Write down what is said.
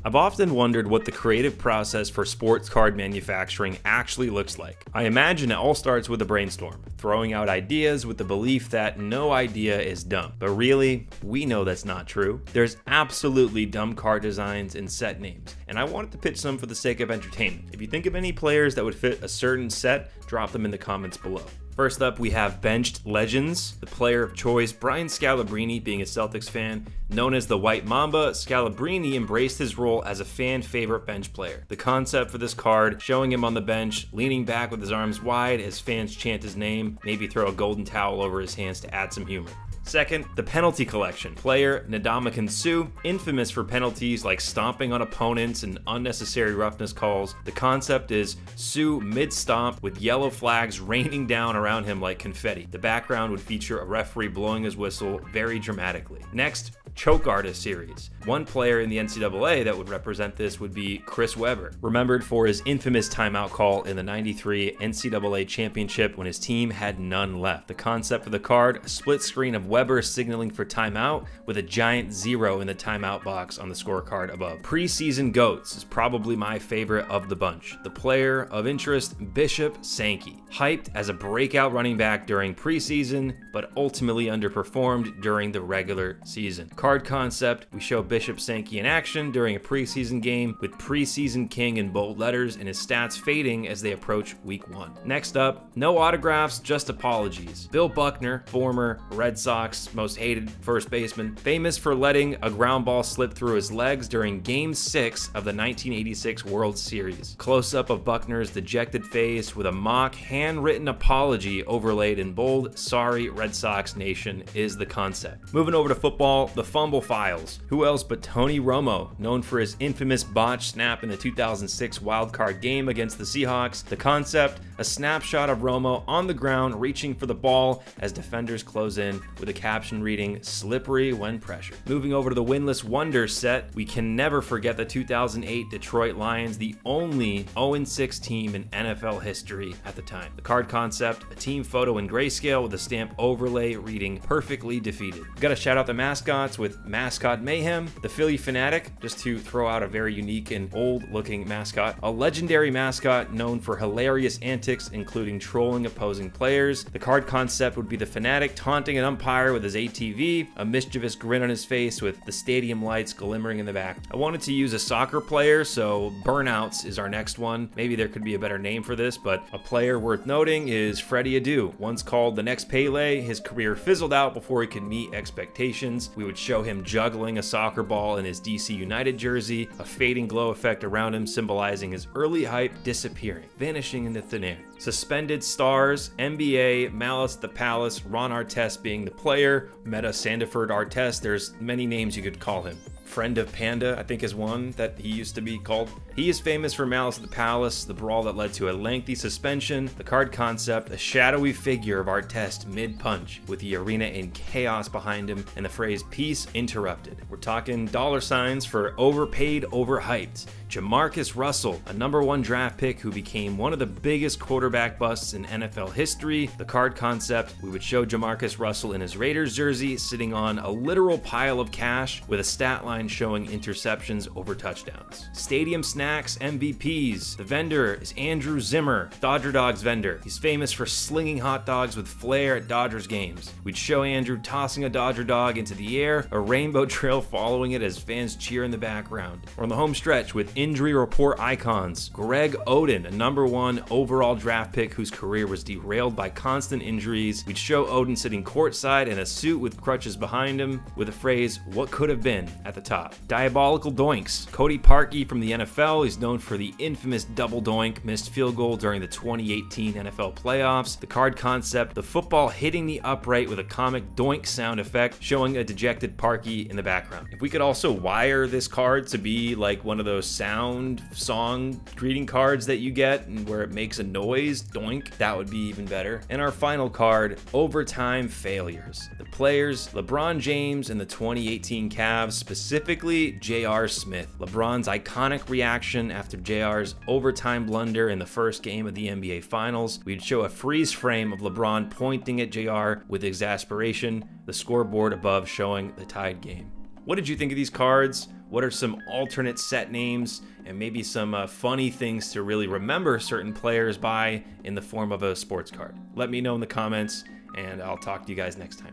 I've often wondered what the creative process for sports card manufacturing actually looks like. I imagine it all starts with a brainstorm, throwing out ideas with the belief that no idea is dumb. But really, we know that's not true. There's absolutely dumb card designs and set names, and I wanted to pitch some for the sake of entertainment. If you think of any players that would fit a certain set, drop them in the comments below. First up, we have Benched Legends. The player of choice, Brian Scalabrine, being a Celtics fan. Known as the White Mamba, Scalabrine embraced his role as a fan favorite bench player. The concept for this card, showing him on the bench, leaning back with his arms wide as fans chant his name, maybe throw a golden towel over his hands to add some humor. Second, the penalty collection. Player Ndamukong Suh, infamous for penalties like stomping on opponents and unnecessary roughness calls. The concept is Suh mid-stomp with yellow flags raining down around him like confetti. The background would feature a referee blowing his whistle very dramatically. Next, Choke Artist series. One player in the NCAA that would represent this would be Chris Webber, remembered for his infamous timeout call in the '93 NCAA championship when his team had none left. The concept for the card, a split screen of Webber signaling for timeout with a giant 0 in the timeout box on the scorecard above. Preseason Goats is probably my favorite of the bunch. The player of interest, Bishop Sankey, hyped as a breakout running back during preseason, but ultimately underperformed during the regular season. Card concept, we show Bishop Sankey in action during a preseason game with preseason king in bold letters and his stats fading as they approach week 1. Next up, no autographs, just apologies. Bill Buckner, former Red Sox most hated first baseman, famous for letting a ground ball slip through his legs during Game 6 of the 1986 World Series. Close-up of Buckner's dejected face with a mock handwritten apology overlaid in bold, sorry Red Sox Nation is the concept. Moving over to football, the Fumble Files. Who else but Tony Romo, known for his infamous botched snap in the 2006 wildcard game against the Seahawks. The concept, a snapshot of Romo on the ground reaching for the ball as defenders close in with a caption reading, "Slippery when pressured." Moving over to the Winless Wonders set, we can never forget the 2008 Detroit Lions, the only 0-6 team in NFL history at the time. The card concept, a team photo in grayscale with a stamp overlay reading, "Perfectly defeated." Gotta shout out the mascots with Mascot Mayhem, the Philly Fanatic, just to throw out a very unique and old-looking mascot, a legendary mascot known for hilarious antics, including trolling opposing players. The card concept would be the Fanatic taunting an umpire with his ATV, a mischievous grin on his face with the stadium lights glimmering in the back. I wanted to use a soccer player, so Burnouts is our next one. Maybe there could be a better name for this, but a player worth noting is Freddie Adu. Once called the next Pele, his career fizzled out before he could meet expectations. We would show him juggling a soccer ball in his DC United jersey, a fading glow effect around him symbolizing his early hype disappearing, vanishing into thin air. Suspended stars, NBA, Malice at the Palace, Ron Artest being the player, Meta Sandiford Artest, there's many names you could call him. Friend of Panda, I think, is one that he used to be called. He is famous for Malice at the Palace, the brawl that led to a lengthy suspension. The card concept, a shadowy figure of Artest mid-punch with the arena in chaos behind him and the phrase "peace interrupted." We're talking dollar signs for overpaid, overhyped. Jamarcus Russell, a #1 draft pick who became one of the biggest quarterback busts in NFL history. The card concept, we would show Jamarcus Russell in his Raiders jersey sitting on a literal pile of cash with a stat line showing interceptions over touchdowns. Stadium Snacks MVPs. The vendor is Andrew Zimmer, Dodger Dogs vendor. He's famous for slinging hot dogs with flair at Dodgers games. We'd show Andrew tossing a Dodger dog into the air, a rainbow trail following it as fans cheer in the background. We're on the home stretch with injury report icons. Greg Oden, a #1 overall draft pick whose career was derailed by constant injuries. We'd show Oden sitting courtside in a suit with crutches behind him with the phrase, "What could have been," at the top. Diabolical Doinks. Cody Parkey from the NFL is known for the infamous double doink missed field goal during the 2018 NFL playoffs. The card concept, the football hitting the upright with a comic doink sound effect showing a dejected Parkey in the background. If we could also wire this card to be like one of those sound song greeting cards that you get and where it makes a noise, doink, that would be even better. And our final card, overtime failures. The players, LeBron James and the 2018 Cavs, specifically J.R. Smith. LeBron's iconic reaction after JR's overtime blunder in the first game of the NBA Finals. We'd show a freeze frame of LeBron pointing at JR with exasperation, the scoreboard above showing the tied game. What did you think of these cards? What are some alternate set names and maybe some funny things to really remember certain players by in the form of a sports card? Let me know in the comments, and I'll talk to you guys next time.